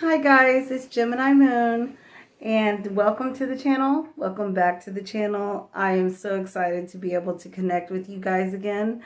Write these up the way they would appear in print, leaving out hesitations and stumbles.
Hi guys, it's Gemini Moon and welcome to the channel. Welcome back to the channel. I am so excited to be able to connect with you guys again.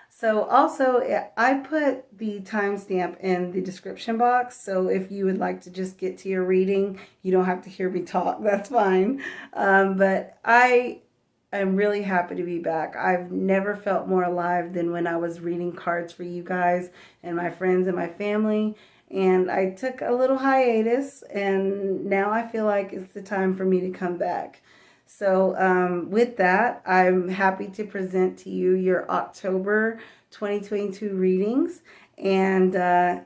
So also I put the timestamp in the description box, so if you would like to just get to your reading, you don't have to hear me talk, that's fine. But I'm really happy to be back. I've never felt more alive than when I was reading cards for you guys and my friends and my family. And I took a little hiatus, and now I feel like it's the time for me to come back. So with that, I'm happy to present to you your October 2022 readings. And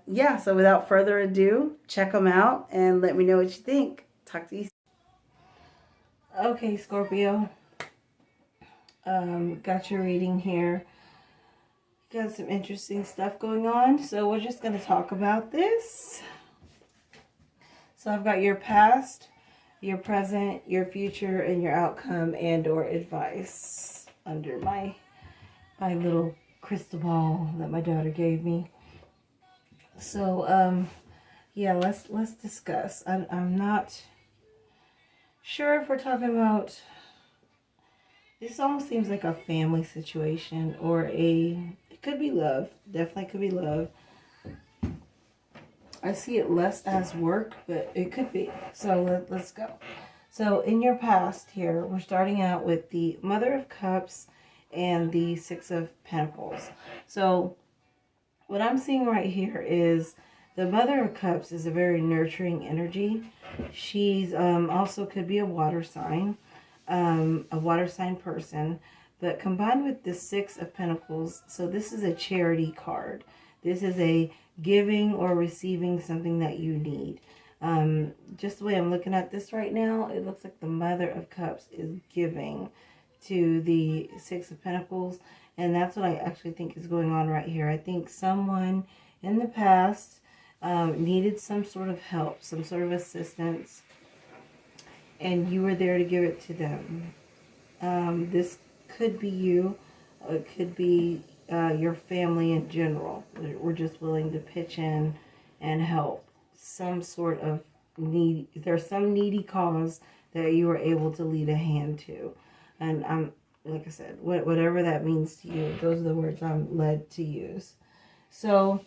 yeah, so without further ado, check them out and let me know what you think. Talk to you soon. Okay, Scorpio. Got your reading here. Got some interesting stuff going on, so we're just going to talk about this. So I've got your past, your present, your future, and your outcome and or advice under my little crystal ball that my daughter gave me. So yeah, let's discuss. I'm not sure if we're talking about. This almost seems like a family situation or it could be love. Definitely could be love. I see it less as work, but it could be. So let's go. So in your past here, we're starting out with the Mother of Cups and the Six of Pentacles. So what I'm seeing right here is the Mother of Cups is a very nurturing energy. She's also could be a water sign person, but combined with the Six of Pentacles, so this is a charity card. This is a giving or receiving something that you need. Just the way I'm looking at this right now, it looks like the Mother of Cups is giving to the Six of Pentacles, and that's what I actually think is going on right here. I think someone in the past needed some sort of help, some sort of assistance, and you were there to give it to them. This could be you. It could be your family in general. We're just willing to pitch in and help. Some sort of need. There's some needy cause that you were able to lead a hand to. And I'm, like I said, whatever that means to you, those are the words I'm led to use. So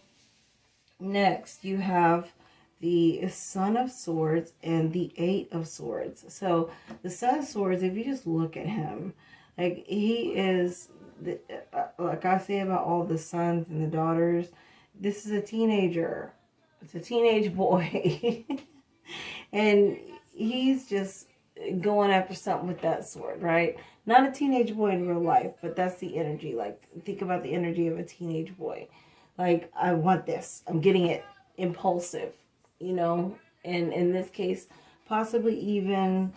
next you have the Son of Swords and the Eight of Swords. So the Son of Swords, if you just look at him, like he is, like I say about all the sons and the daughters, this is a teenager. It's a teenage boy. And he's just going after something with that sword, right? Not a teenage boy in real life, but that's the energy. Like, think about the energy of a teenage boy. Like, I want this. I'm getting it. Impulsive, you know? And in this case, possibly even,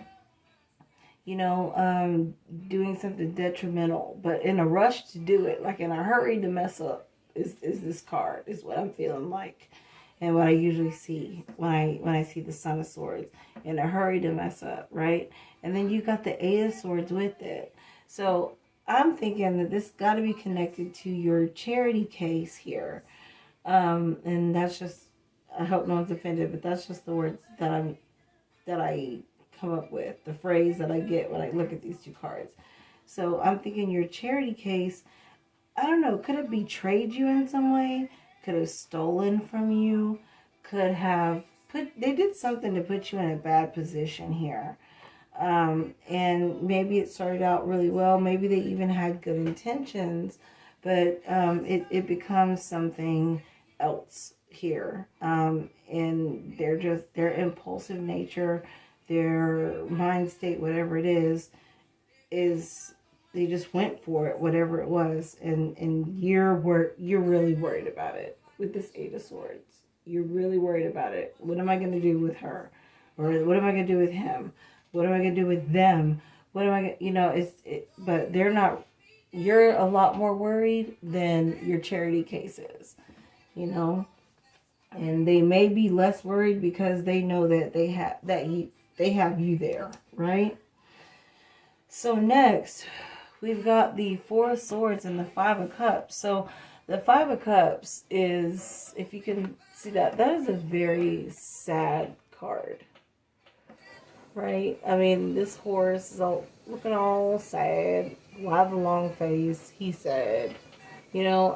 you know, doing something detrimental, but in a rush to do it, like in a hurry to mess up, is this card, is what I'm feeling like. And what I usually see when I see the Son of Swords, in a hurry to mess up, right? And then you got the Eight of Swords with it. So I'm thinking that this got to be connected to your charity case here. And that's just, I hope no one's offended, but that's just the words that I come up with, the phrase that I get when I look at these two cards. So I'm thinking your charity case, I don't know, could have betrayed you in some way? Could have stolen from you, could have they did something to put you in a bad position here. And maybe it started out really well. Maybe they even had good intentions, but it becomes something else here. And their impulsive nature, their mind state, whatever it is they just went for it, whatever it was, and you're really worried about it with this Eight of Swords. You're really worried about it. What am I going to do with her? Or what am I going to do with him? What am I going to do with them? What am I going to, you know, but they're not, you're a lot more worried than your charity case is, you know? And they may be less worried because they know that they have you there, right? So next, we've got the Four of Swords and the Five of Cups. So the Five of Cups is, if you can See that? That is a very sad card. Right? I mean, this horse is all looking all sad. Why the long face? He said. You know,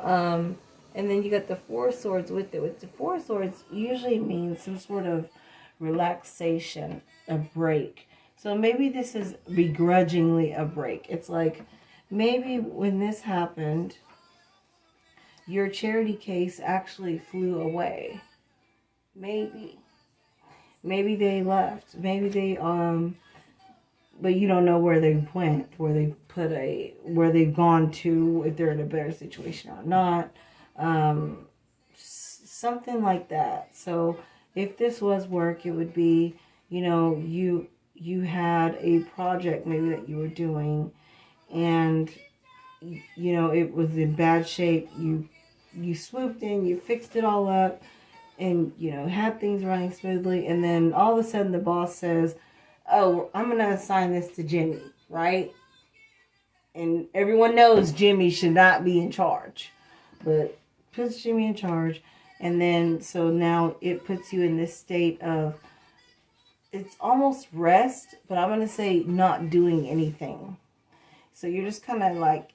and then you got the Four Swords with it. With the Four Swords usually means some sort of relaxation, a break. So maybe this is begrudgingly a break. It's like maybe when this happened, your charity case actually flew away. Maybe. Maybe they left. Maybe they, but you don't know where they went, where they've gone to, if they're in a better situation or not. Something like that. So if this was work, it would be, you know, you had a project maybe that you were doing, and you know it was in bad shape. You swooped in, you fixed it all up, and you know had things running smoothly, and then all of a sudden the boss says, oh, I'm gonna assign this to Jimmy, right? And everyone knows Jimmy should not be in charge, but puts Jimmy in charge. And then so now it puts you in this state of, it's almost rest, but I'm gonna say not doing anything. So you're just kind of like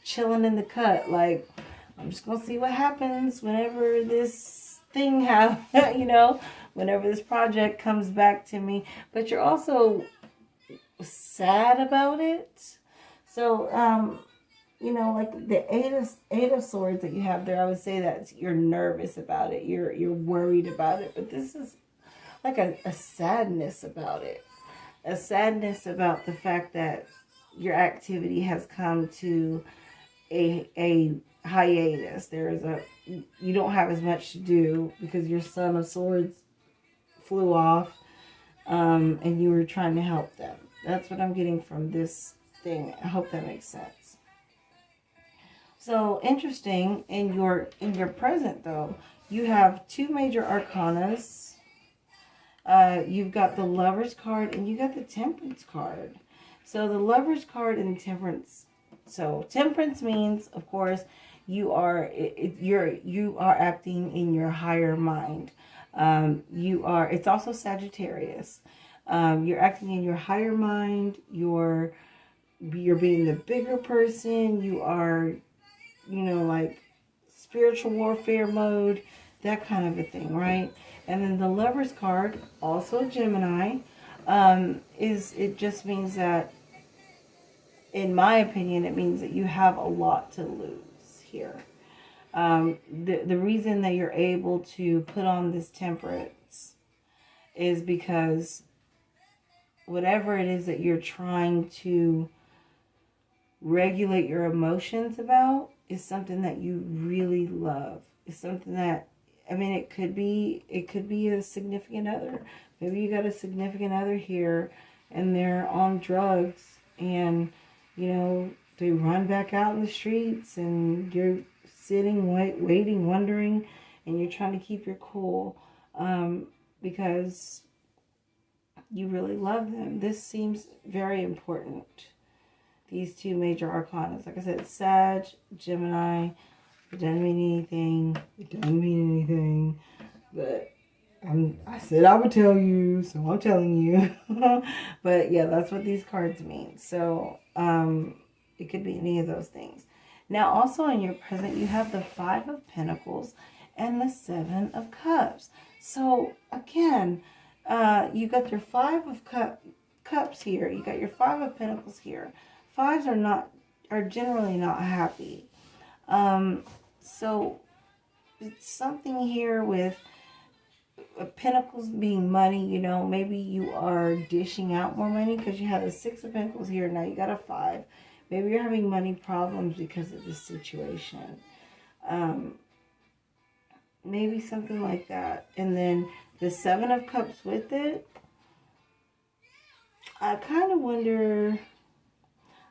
chilling in the cut, like I'm just gonna see what happens whenever this thing you know, whenever this project comes back to me. But you're also sad about it. So you know, like the eight of swords that you have there, I would say that you're nervous about it, you're worried about it. But this is like a sadness about it, a sadness about the fact that your activity has come to a hiatus. You don't have as much to do because your Son of Swords flew off, and you were trying to help them. That's what I'm getting from this thing. I hope that makes sense. So interesting, in your present though, you have two major arcanas. You've got the Lover's card and you got the Temperance card. So the Lover's card and Temperance. So Temperance means, of course, you are acting in your higher mind. It's also Sagittarius. You're acting in your higher mind. You're being the bigger person. You are, you know, like spiritual warfare mode, that kind of a thing, right? And then the Lover's card, also Gemini, it just means that, in my opinion, it means that you have a lot to lose here. The reason that you're able to put on this Temperance is because whatever it is that you're trying to regulate your emotions about is something that you really love. It's something that, I mean, it could be a significant other. Maybe you got a significant other here and they're on drugs, and you know they run back out in the streets and you're sitting, waiting, wondering, and you're trying to keep your cool because you really love them. This seems very important. These two major arcanas. Like I said, Sag, Gemini. It doesn't mean anything. It doesn't mean anything. But I said I would tell you, so I'm telling you. But yeah, that's what these cards mean. So it could be any of those things. Now also in your present, you have the Five of Pentacles and the Seven of Cups. So again, you got your Five of Cups here. You got your Five of Pentacles here. Fives are generally not happy. So it's something here with Pentacles being money. You know, maybe you are dishing out more money because you have the Six of Pentacles here. Now you got a Five. Maybe you're having money problems because of this situation. Maybe something like that. And then the Seven of Cups with it. I kind of wonder,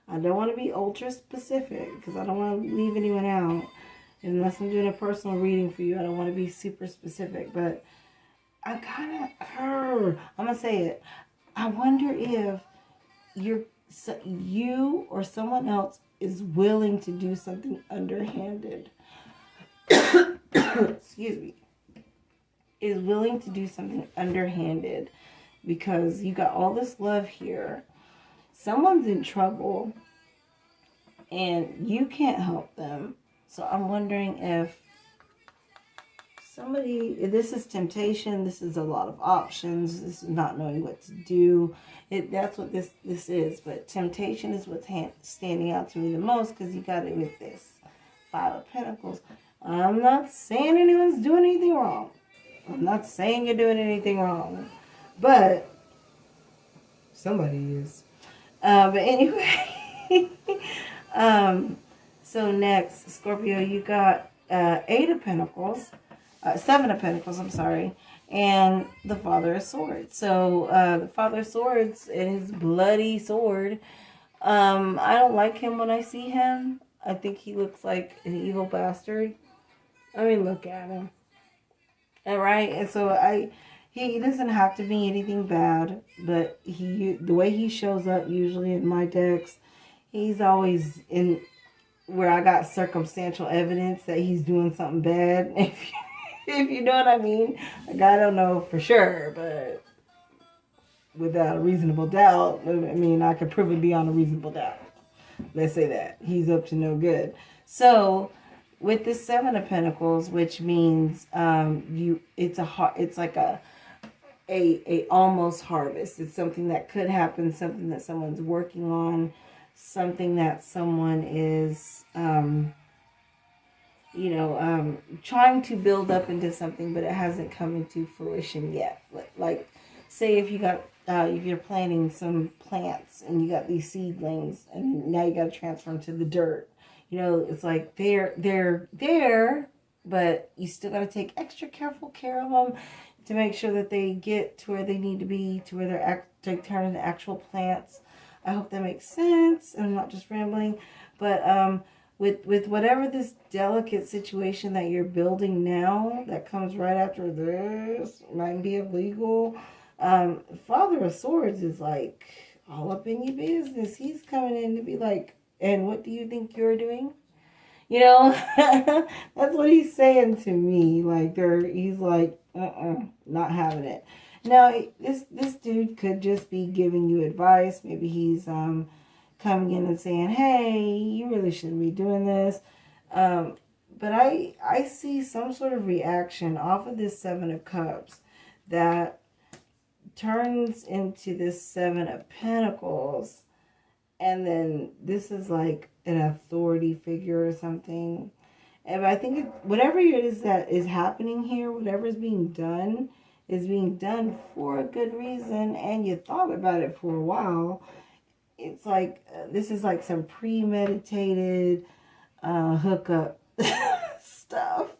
I don't want to be ultra specific because I don't want to leave anyone out. Unless I'm doing a personal reading for you, I don't want to be super specific. But I kind of, I'm going to say it. I wonder if you or someone else is willing to do something underhanded. Excuse me. is willing to do something underhanded because you got all this love here. Someone's in trouble and you can't help them. So I'm wondering if this is temptation, this is a lot of options, this is not knowing what to do. That's what this is. But temptation is what's standing out to me the most, because you got it with this Five of Pentacles. I'm not saying anyone's doing anything wrong. I'm not saying you're doing anything wrong. But somebody is. But anyway. So next, Scorpio, you got Eight of Pentacles. Seven of Pentacles, I'm sorry. And the Father of Swords. So the Father of Swords and his bloody sword. I don't like him when I see him. I think he looks like an evil bastard. I mean, look at him. All right, and so he doesn't have to be anything bad, but the way he shows up usually in my decks, he's always in where I got circumstantial evidence that he's doing something bad. If you know what I mean. Like, I don't know for sure, but without a reasonable doubt, I mean, I could prove it beyond a reasonable doubt. Let's say that. He's up to no good. So, with this Seven of Pentacles, which means it's like a almost harvest. It's something that could happen, something that someone's working on, something that someone is trying to build up into something, but it hasn't come into fruition yet. Like, say if you're planting some plants and you got these seedlings and now you got to transfer them to the dirt. It's like they're there, but you still got to take extra careful care of them to make sure that they get to where they need to be, to where they turn into actual plants. I hope that makes sense. I'm not just rambling, but with whatever this delicate situation that you're building now, that comes right after this, might be illegal. Father of Swords is like all up in your business. He's coming in to be like, and what do you think you're doing? That's what he's saying to me. Like, he's like, not having it. Now, this dude could just be giving you advice. Maybe he's coming in and saying, hey, you really shouldn't be doing this. But I see some sort of reaction off of this Seven of Cups that turns into this Seven of Pentacles. And then this is like an authority figure or something. And I think whatever it is that is happening here, whatever is being done for a good reason. And you thought about it for a while. It's like, this is like some premeditated hookup stuff.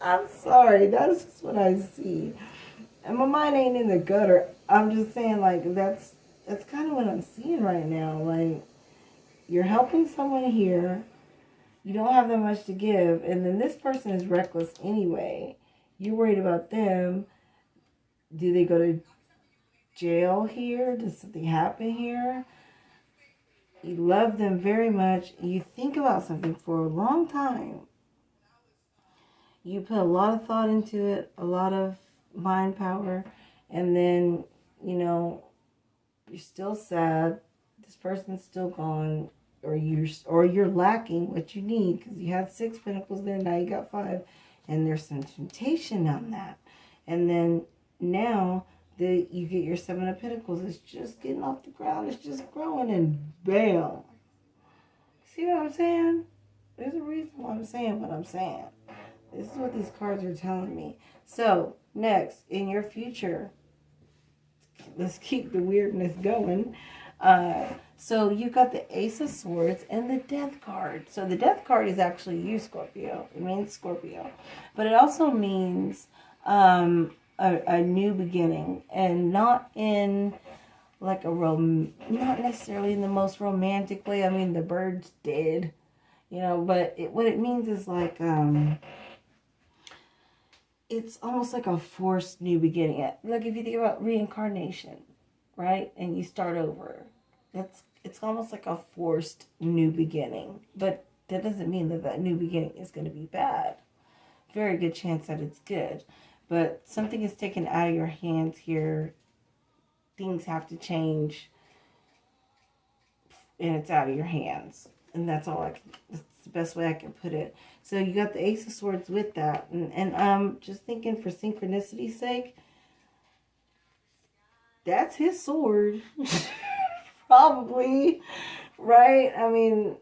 I'm sorry. That's just what I see. And my mind ain't in the gutter. I'm just saying, like, that's kind of what I'm seeing right now. Like, you're helping someone here. You don't have that much to give. And then this person is reckless anyway. You're worried about them. Do they go to jail here? Does something happen here? You love them very much. You think about something for a long time. You put a lot of thought into it, a lot of mind power. And then, you're still sad. This person's still gone, or you're lacking what you need, because you had 6 pentacles there, now you got 5, and there's some temptation on that. And then now you get your 7 of Pentacles. It's just getting off the ground. It's just growing, and bam. See what I'm saying? There's a reason why I'm saying what I'm saying. This is what these cards are telling me. So next, in your future, let's keep the weirdness going. So you got the Ace of Swords and the Death card. So the Death card is actually you, Scorpio. It means Scorpio. But it also means a new beginning. And not in like not necessarily in the most romantic way. I mean, the bird's dead. But what it means is like, it's almost like a forced new beginning. Like if you think about reincarnation, right? And you start over. It's almost like a forced new beginning. But that doesn't mean that new beginning is going to be bad. very good chance that it's good. But something is taken out of your hands here. Things have to change, and it's out of your hands. And that's all that's the best way I can put it. So you got the Ace of Swords with that. And just thinking for synchronicity's sake, that's his sword. Probably, right? I mean,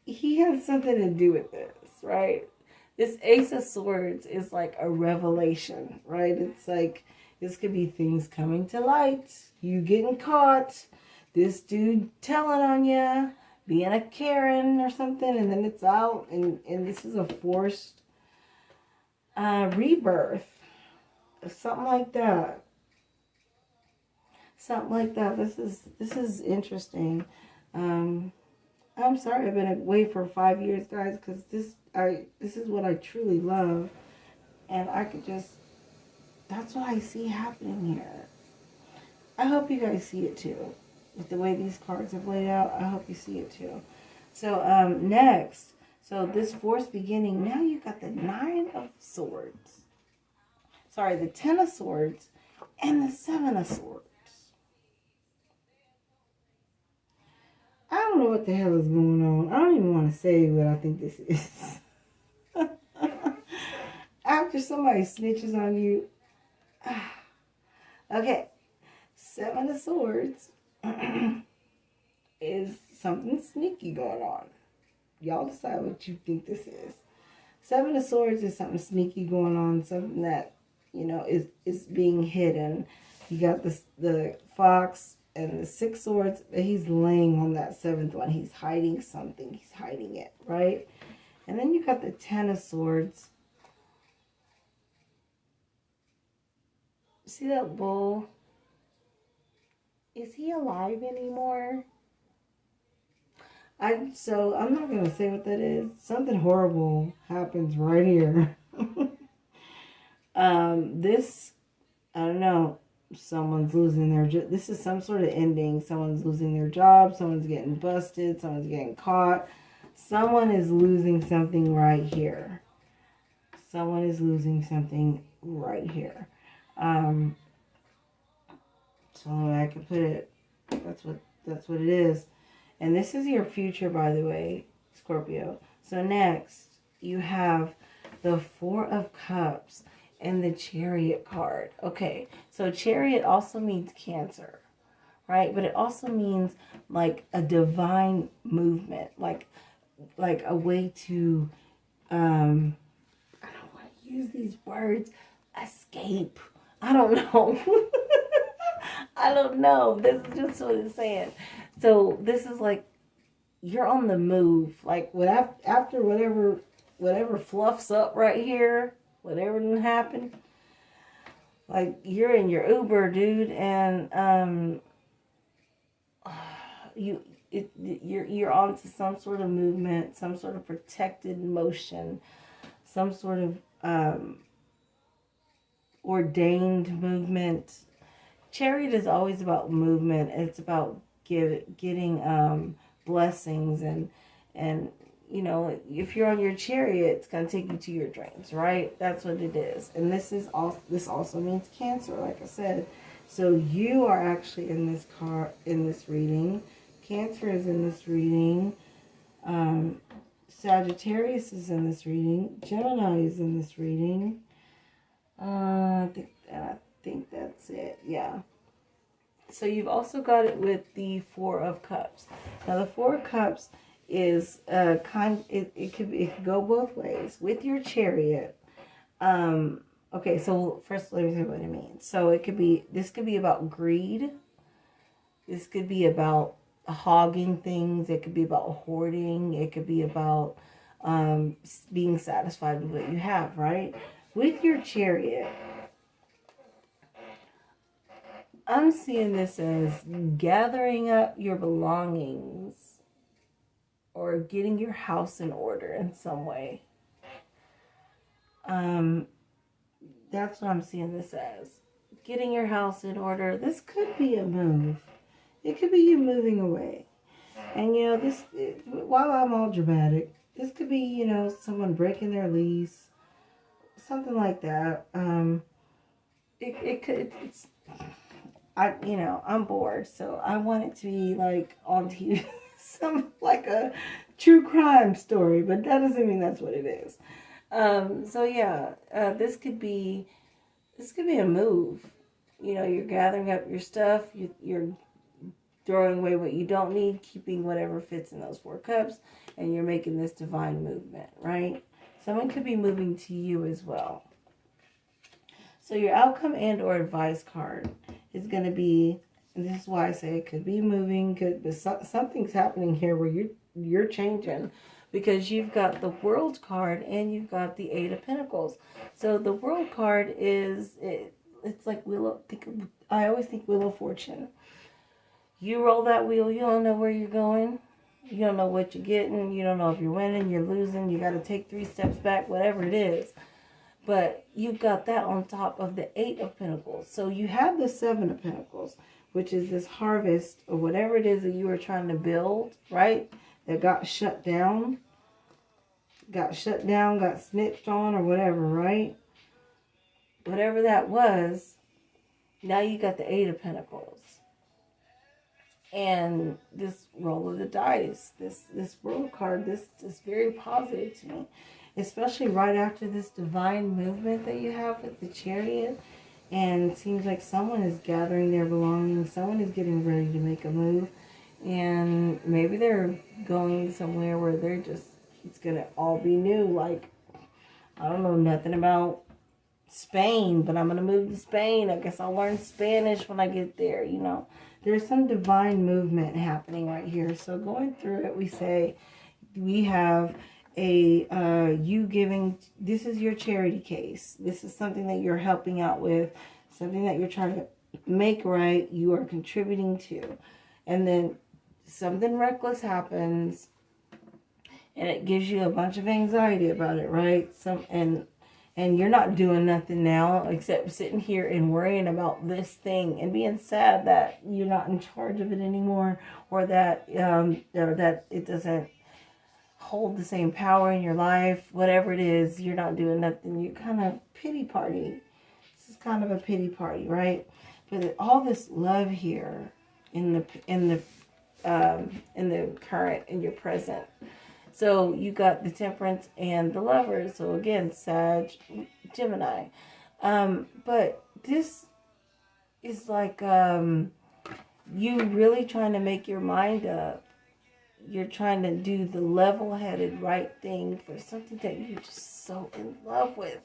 he has something to do with this, right? This Ace of Swords is like a revelation, right? It's like, this could be things coming to light, you getting caught, this dude telling on you, being a Karen or something, and then it's out, and this is a forced rebirth. Something like that. Something like that. This is interesting. I'm sorry I've been away for 5 years, guys, because this is what I truly love, and I could just, that's what I see happening here. I hope you guys see it too. With the way these cards have laid out, I hope you see it too. So next, so this forced beginning, now you got the 9 of Swords. Sorry, the 10 of Swords and the 7 of Swords. I don't know what the hell is going on. I don't even want to say what I think this is. After somebody snitches on you. Okay. 7 of Swords is something sneaky going on. Y'all decide what you think this is. 7 of Swords is something sneaky going on. Something that, you know, is being hidden. You got the Fox and the 6 Swords, but he's laying on that 7th one. He's hiding something. He's hiding it, right? And then you got the 10 of Swords. See that bull? Is he alive anymore? So I'm not going to say what that is. Something horrible happens right here. This, I don't know. Someone's losing their job. This is some sort of ending. Someone's losing their job. Someone's getting busted. Someone's getting caught. Someone is losing something right here. Someone is losing something right here. So I can put it. That's what it is. And this is your future, by the way, Scorpio. So next, you have the 4 of Cups and the Chariot card. Okay, so Chariot also means Cancer, right? But it also means like a divine movement, like a way to, I don't want to use these words, escape. I don't know. I don't know. This is just what it's saying. So this is like, you're on the move. Like after whatever fluffs up right here, whatever didn't happen, like you're in your Uber, dude, and you're onto some sort of movement, some sort of protected motion, some sort of ordained movement. Chariot is always about movement. It's about getting blessings and you know, if you're on your chariot, it's gonna take you to your dreams, right? That's what it is. And this also means Cancer, like I said. So you are actually in this reading. Cancer is in this reading. Sagittarius is in this reading. Gemini is in this reading. I think that's it. Yeah. So you've also got it with the 4 of Cups. Now the 4 of Cups is it could go both ways with your Chariot. Okay, so first let me say what it means. So this could be about greed. This could be about hogging things. It could be about hoarding. It could be about being satisfied with what you have, right? With your Chariot, I'm seeing this as gathering up your belongings or getting your house in order in some way. That's what I'm seeing this as. Getting your house in order. This could be a move. It could be you moving away. And, while I'm all dramatic, this could be, someone breaking their lease, something like that. It's I'm bored, so I want it to be like on TV, some like a true crime story, but that doesn't mean that's what it is. So yeah, this could be a move. You're gathering up your stuff. You're throwing away what you don't need, keeping whatever fits in those 4 cups, and you're making this divine movement, right? Someone could be moving to you as well. So your outcome and or advice card is going to be, and this is why I say it could be moving, but something's happening here where you're changing, because you've got the World card and you've got the 8 of Pentacles. So the World card it's like I always think Wheel of Fortune. You roll that wheel, you don't know where you're going. You don't know what you're getting. You don't know if you're winning, you're losing. You got to take 3 steps back, whatever it is. But you've got that on top of the 8 of Pentacles. So you have the 7 of Pentacles, which is this harvest or whatever it is that you were trying to build, right? That got shut down. Got snitched on or whatever, right? Whatever that was, now you got the 8 of Pentacles. And this roll of the dice, this World card, this is very positive to me. Especially right after this divine movement that you have with the Chariot. And it seems like someone is gathering their belongings. Someone is getting ready to make a move. And maybe they're going somewhere where it's going to all be new. Like, I don't know nothing about Spain, but I'm going to move to Spain. I guess I'll learn Spanish when I get there, There's some divine movement happening right here. So going through it, we have you giving, this is your charity case. This is something that you're helping out with, something that you're trying to make right, you are contributing to. And then something reckless happens and it gives you a bunch of anxiety about it, right? And you're not doing nothing now except sitting here and worrying about this thing and being sad that you're not in charge of it anymore, or that it doesn't hold the same power in your life. Whatever it is, you're not doing nothing. You kind of pity party. This is kind of a pity party, right? But all this love here in the current, in your present. So you got the Temperance and the Lovers. So again, Sag, Gemini. But this is like you really trying to make your mind up. You're trying to do the level-headed right thing for something that you're just so in love with.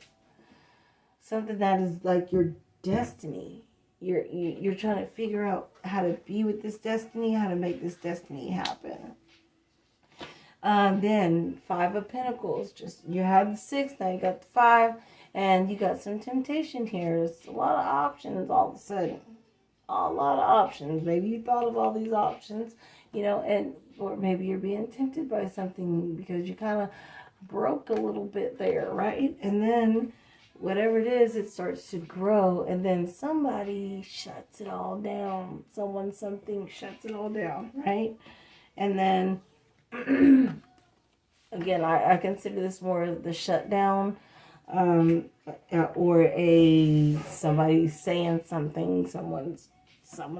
Something that is like your destiny. You're trying to figure out how to be with this destiny, how to make this destiny happen. Then 5 of Pentacles. You had the 6, now you got the 5, and you got some temptation here. It's a lot of options all of a sudden. A lot of options. Maybe you thought of all these options, or maybe you're being tempted by something because you kind of broke a little bit there, right? And then whatever it is, it starts to grow, and then somebody shuts it all down. Something shuts it all down, right? And then again, I consider this more of the shutdown, or somebody saying something, someone's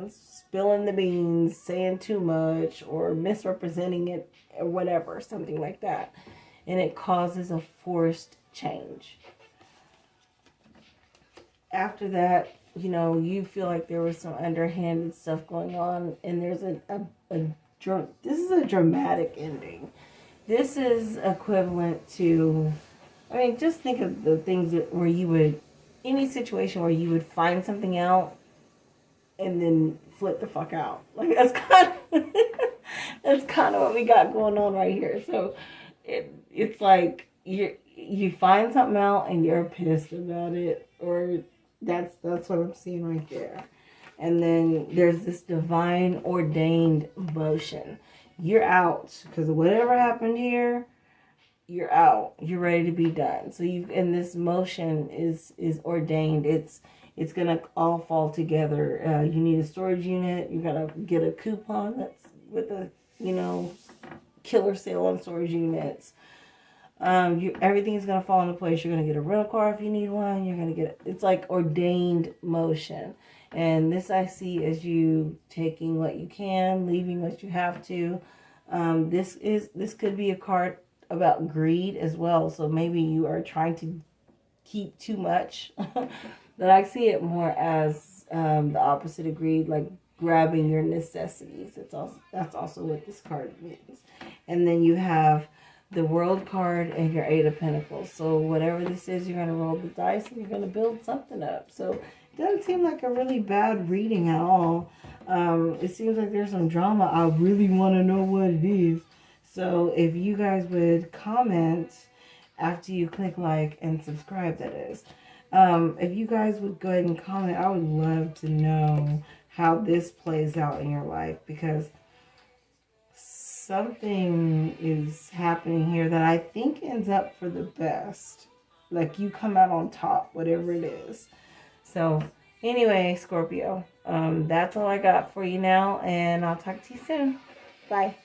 spilling the beans, saying too much, or misrepresenting it, or whatever, something like that, and it causes a forced change. After that, you feel like there was some underhanded stuff going on, and there's this is a dramatic ending. This is equivalent to, just think of the things where any situation where you would find something out and then flip the fuck out. Like, that's kind of what we got going on right here. So it's like you find something out and you're pissed about it, or that's what I'm seeing right there. And then there's this divine ordained motion. You're out because whatever happened here, you're out. You're ready to be done. So and this motion is ordained. It's gonna all fall together. You need a storage unit. You gotta get a coupon that's with a killer sale on storage units. Everything's going to fall into place. You're going to get a rental car if you need one. You're going to get, it's like ordained motion. And this I see as you taking what you can, leaving what you have to. This could be a card about greed as well. So maybe you are trying to keep too much. But I see it more as the opposite of greed, like grabbing your necessities. That's also what this card means. And then you have the World card and your Eight of Pentacles. So whatever this is, you're going to roll the dice and you're going to build something up. So it doesn't seem like a really bad reading at all. It seems like there's some drama. I really want to know what it is. So if you guys would comment after you click like and subscribe, that is. If you guys would go ahead and comment, I would love to know how this plays out in your life, because something is happening here that I think ends up for the best. Like you come out on top, whatever it is. So anyway, Scorpio, that's all I got for you now, and I'll talk to you soon. Bye.